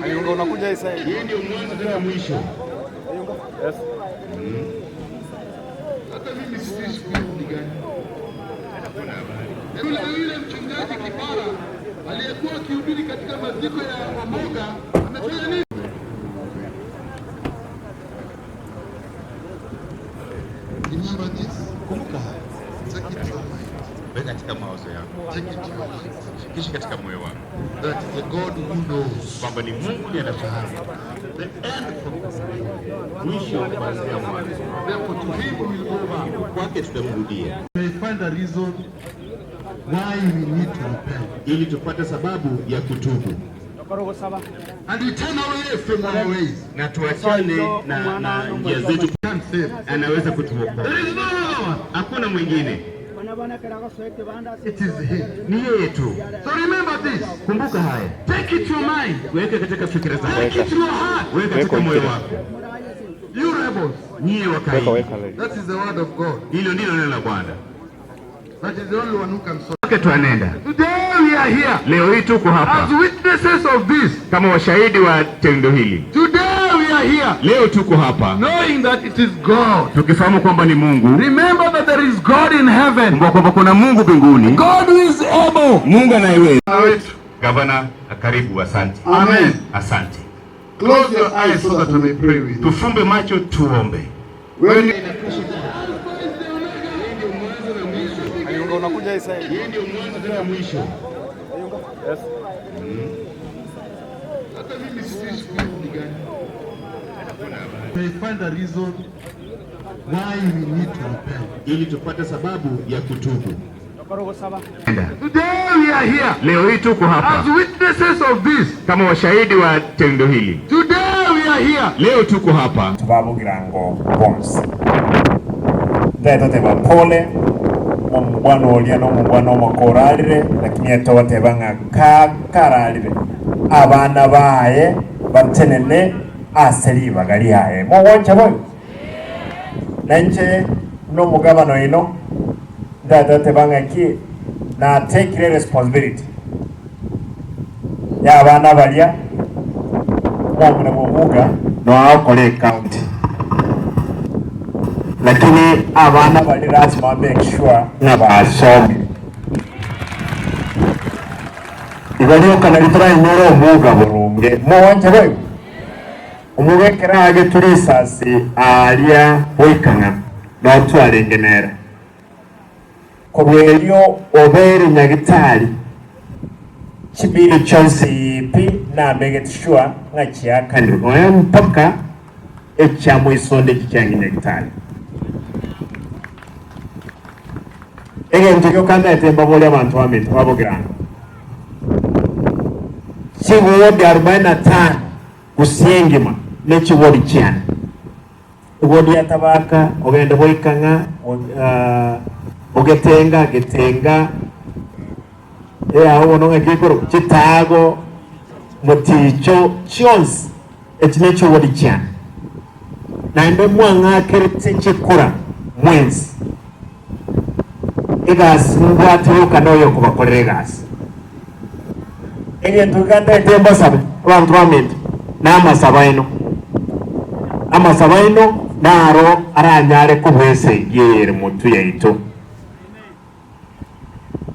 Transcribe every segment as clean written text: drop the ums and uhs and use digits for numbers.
Ayunga unakuja hii sasa. Yeye ndio mwanzo tena mwisho. Ayunga. Yes. Hata mimi sisi ni gani? Yule mchungaji Kipara aliyekuwa akihubiri katika maziko ya Wamoga amefanya nini? Remember this. Kumbuka. Take it to your mind. Weka katika mawazo yako. Take it to your mind. Kisha katika moyo wako. That is the God who knows. Kwamba ni Mungu ndiye anafahamu. The end from the mwisho kuanzia mwanzo. Therefore to him we will go back. Kwake tutamrudia. We find a reason why we need to repent. Ili tupate sababu ya kutubu. And we turn away from our ways. Na tuachane na njia zetu. Anaweza kutuokoa. There is no one. Hakuna mwingine. It is him. Ni yeye tu. So remember this. Kumbuka haya. Take it to your mind. Weka katika fikra zako. Take it to your heart. Weka katika moyo wako. You rebels. Nyie wakai. That is the word of God. Hilo ndilo neno la Bwana. That is the only one who can solve. Okay, tuanenda. Today we are here. Leo hii tuko hapa. As witnesses of this. Kama washahidi wa tendo hili. Today we are here. Leo tuko hapa. Knowing that it is God. Tukifahamu kwamba ni Mungu. Remember that there is God in heaven. Kumbuka kwamba kuna Mungu mbinguni. God who is able. Mungu anayeweza. Gavana, karibu, asante. Amen. Asante. Close your eyes so that we may pray with you. Tufumbe macho tuombe. When Ayunga unakuja hii sasa. yeye ndio mwanzo tena mwisho. Ayunga. Yes. Hata mimi sisi ni gani? We find a reason why we need to repent. Ili tupate sababu ya kutubu. Today we are here. Leo hii tuko hapa. As witnesses of this. Kama washahidi wa tendo hili. Today we are here. Leo tuko hapa. Tubabugira ngo bonse. Ndeto teba pole. Mwana olia no mwana omakoralire lakini atawatebanga kakaralire abana baye batenene aseri bagali haye mwoncha boy nanje no mugabano ino ndatebanga ki na take responsibility ya abana balya namwe mubuga no akole county lakini abana bali lazima make sure na basome ibali okanalitira imoro omuga burunge mwonche boy umugekera age tulisasi alya boikanga no twalengenera kobwelyo obere nyagitali chibiri chonsi pi na make sure ngachiaka ndo mpaka ekyamo isonde kicyangi nyagitali Ege kanda etemba bole abantu bamete babogirana. Chiwodi 45 kusiyengima nechiwodi cyane. Wodi yatabaka ogenda boikanga ogetenga getenga aho no ngekoro kitago muticho chons echinecho wodi cyane. Na ndo mwanga keretse chikura mwenzi. Egas ngwatuka noyo kubakorera gas ege tukanda tembo sabe abantu bamete n'amasabaino naro aranyare kubwese yere mutu yaito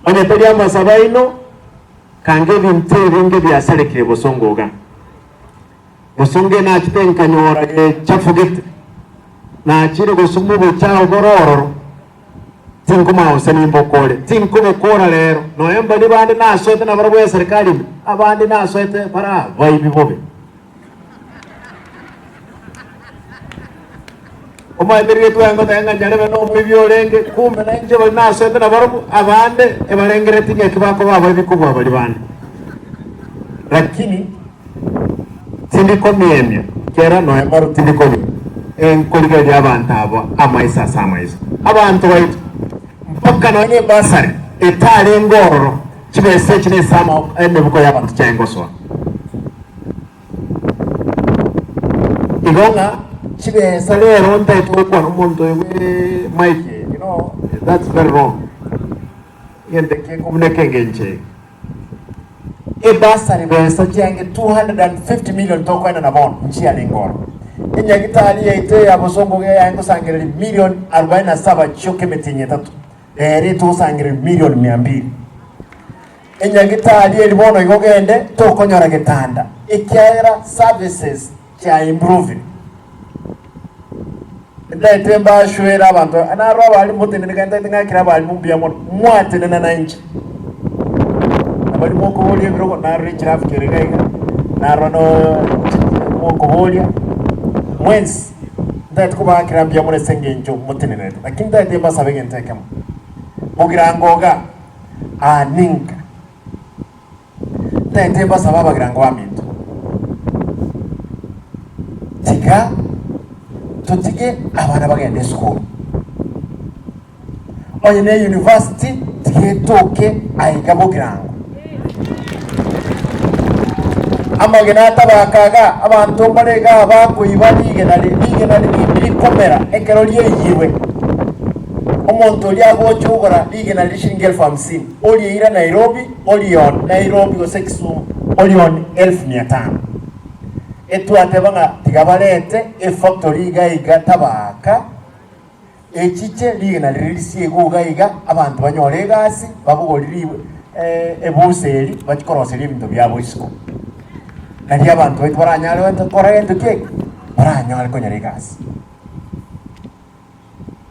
ane tali amasabaino kange bintere byaserekere bosongoga bosonge na kitenkanyora chafugete na chire gosumubo cyao gororo tinkuma usani mbokole tinkuma kora lero noemba ni bandi nasoete na barabwe serikali abandi nasoete para vibe bobe oma emirige twango tanga nyarebe no mubyo lenge kumbe na nje bali nasoete na barabu abande ebalengere tinye kibako baba bikubwa bali bandi lakini tindiko miemye kera noemba tindiko enkolge ya abantu abo amaisa samaisa abantu baitu mpaka nonye basari etale ngororo kibese kine sama ene buko y'abantu cyangoswa igonga kibese lero ntaito kwa n'umuntu we Mike, you know that's very wrong yende ke kumneke ngenche ebasari besa chiange 250 million tokwenda na bono nchia lingoro inyagitali yaite ya bosongo ge yango sangere million 47 choke metinye tatu tu sangere million 200 inyagitali elibono igogende tokonyora getanda ikiaira services cha improving ndete mba shwera abantu anaro abali mutene ngenda ngakira abali mumbya mwate na nchi abali moko boli biro na reach raf kirega na rono moko boli mwensi ndete ko bakira mbya muri sengenjo mutene nete lakini ndete mba sabenge nteke mugira ngoga aninga ndete mba sababa gira ngo aminto tika tutige abana bagende school oyene university tige toke aigabo girango amagena tabakaga abantu barega bakuiba lige na likomera ekero liyiwe omuntu lyago chugora lige na lishingi 50 oli ira Nairobi Nairobi go sexu on 1500 etwatebanga tigabalete factory gaiga tabaka echiche ligena lirisi egugaiga abantu banyore gasi babugoliriwe ebuseri bachikoroseri ibintu byabo isiko nali abantu bait baranyale wento korento keke baranyale konyare gasi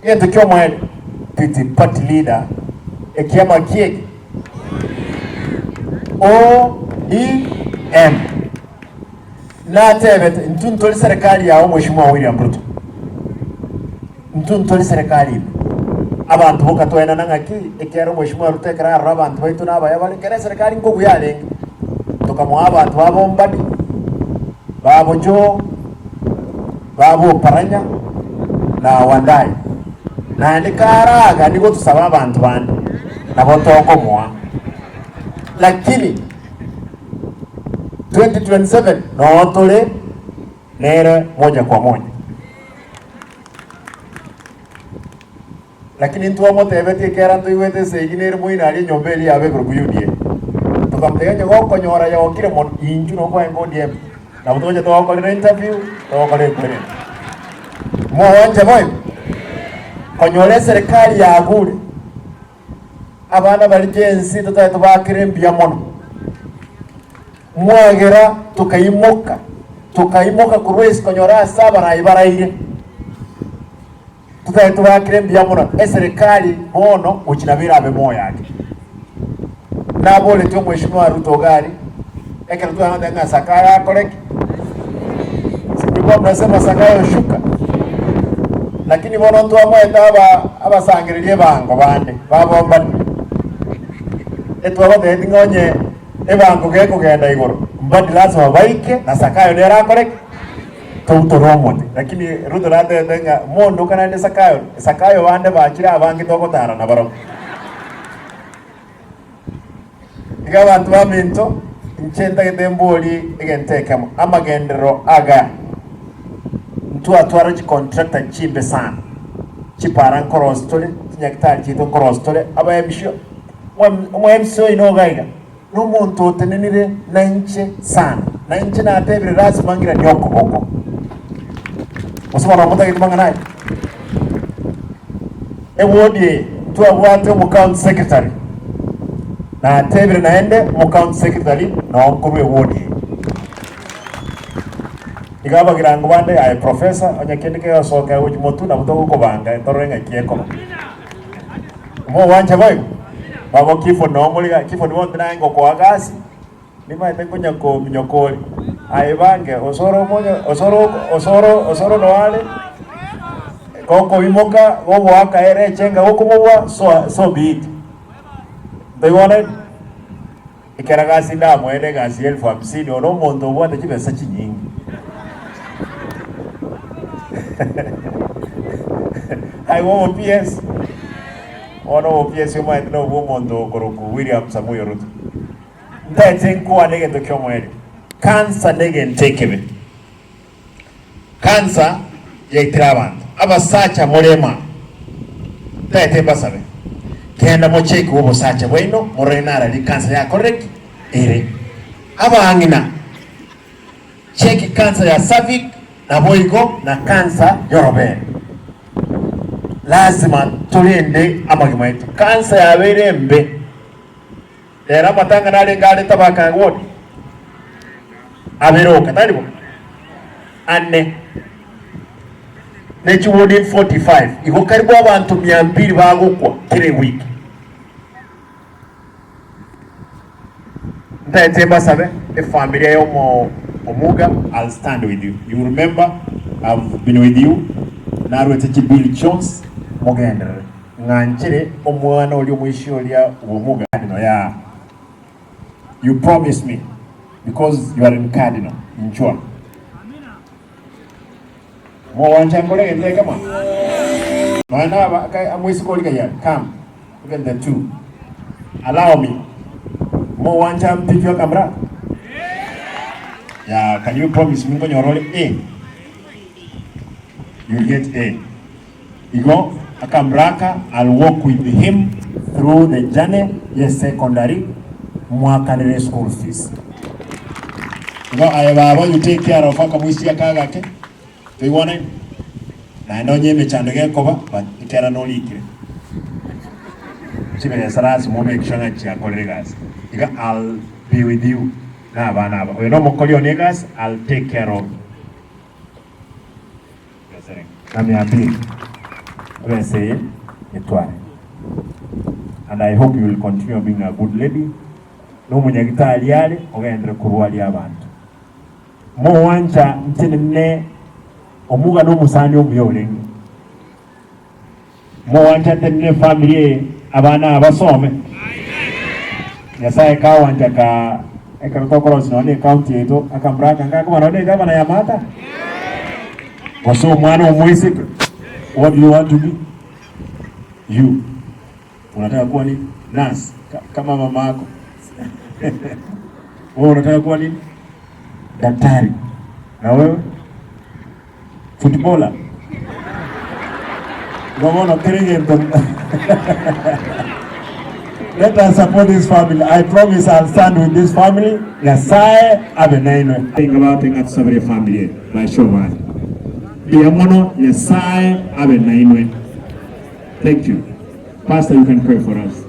yento kyomwe titi party leader ekiama keke ODM na tebet ntuntoli serikali yao Mheshimiwa William Ruto ntuntoli serikali abantu bokatoena nangaki ekero Mheshimiwa Ruto ekara abantu baitu naba yabale kere serikali ngogu yalenge tokamwa abantu babo mbadi babo jo babo paranya na wandai na ndikaraga ndiko tusaba abantu bandi nabo toko mwa lakini 2027 no tole nere moja kwa moja lakini ntuwa motebeti kera ntuiwete seginere muina ali nyombeli abe group UDA tukamteganya goko nyora ya okire mon inju no kwa ODM na butoje to okole interview to okole kwere mo wanje boy konyore serikali ya agure abana bali jensi tutatu bakire mbia mono mwagera tukaimoka kurwesi konyora saba na ibaraire tutatu bakire mbia mono serikali bono uchinabira abe moya yake na bole tyo Mheshimiwa Ruto gari ekero tu anatanga sakaya koleki sikuwa mnasema sakaya shuka lakini bono ntu amweta abasangiririe bango bande babomba etwaba de ngonye ebango geko genda igoro mbadi lazima baike na sakayo nera koleki tutoromode lakini Ruto rate denga mondo kana ende sakayo bande bakira abangi tokotara na baro abantu baminto nchenda gedemboli egenteka amagendero aga ntu atwara chi contractor chimbe sana chipara korostole nyaktari chito korostole aba emisho mwemisho inogaiga n'umuntu otenenire na nche sana na nche na atebire rasi mangira nyoko hoko osoma muta kitubanga naye ewodi tu abwate mu county secretary na atebire naende mu county secretary na omkuru ewodi igaba girango bande ay professor onyakende ke asoka uji motu na buto ko banga torenga kieko mo wanje boy babo kifo no muliga kifo ni wonde nango ko agasi nima ite kunya ko mnyokoli ay bange osoro moja osoro no wale koko imoka gobo aka ere chenga hukumwa so bit they wanted ikaragasi nda mwende gasi 1050 ono mondo bwate kibesa chinyingi I want PS. Ono PS yo mai no womondo koroku William Samuel Ruto. Ndetse nkuwa nege tokyo mwele. Cancer nege ntekebe. Cancer ya itrabantu. Aba sacha mulema. Ndetse basabe. Kenda mo check ubo sacha bueno morenara li cancer ya correct ere. abangina cheki kansa ya cervix na boigo na kansa yorobere. Lazima tulinde amagima yetu. Kansa ya berembe era matanga nale ngale tabaka ngodi aberoka talibo anne nechi wodi 45 iko karibu abantu 200 bagukwa kile wiki. Ntatemba sabe the family yomo Omuga, I'll stand with you. You remember I've been with you. Narwete Bill Jones Mogender Nganchere omwana oli omwishi oli Omuga no ya. You promised me because you are in Cardinal in Chua. Mo wanchangole ngende kama. Mana amwisi ko liga ya. Come. Look at the two. Allow me. Mo wancham picture camera. Yeah, can you promise me when you're rolling A? You'll get A. You go, Akambraka, I'll walk with him through the journey, yes, secondary, Mwakanere school fees. You know, I want you take care of Akamwisi Akagake. Do you want it? I know you may change cover, but it can no leak. I'll be with you. We know Mokolio niggas, I'll take care of. I'm happy. And I hope you will continue being a good lady. No munyagita aliale, ogendre kuruali abantu. Mo wancha mtenene Omuga no musani omuyolenge. Mo wancha tenene family abana abasome. Nyasaye ka wanja ka ekatokoro sinone county eto Akambraka ngako manone gavana ya mata. Waso mwana omwisi. What do you want to be? You. Unataka kuwa nini? Nurse kama mama yako. Wewe unataka kuwa nini? Daktari. Na wewe? Footballer. Let us support this family. I promise I'll stand with this family. Yasaye abenainwe. Think about it at somebody family by show of hands. Biamono yasaye abenainwe. Thank you. Pastor, you can pray for us.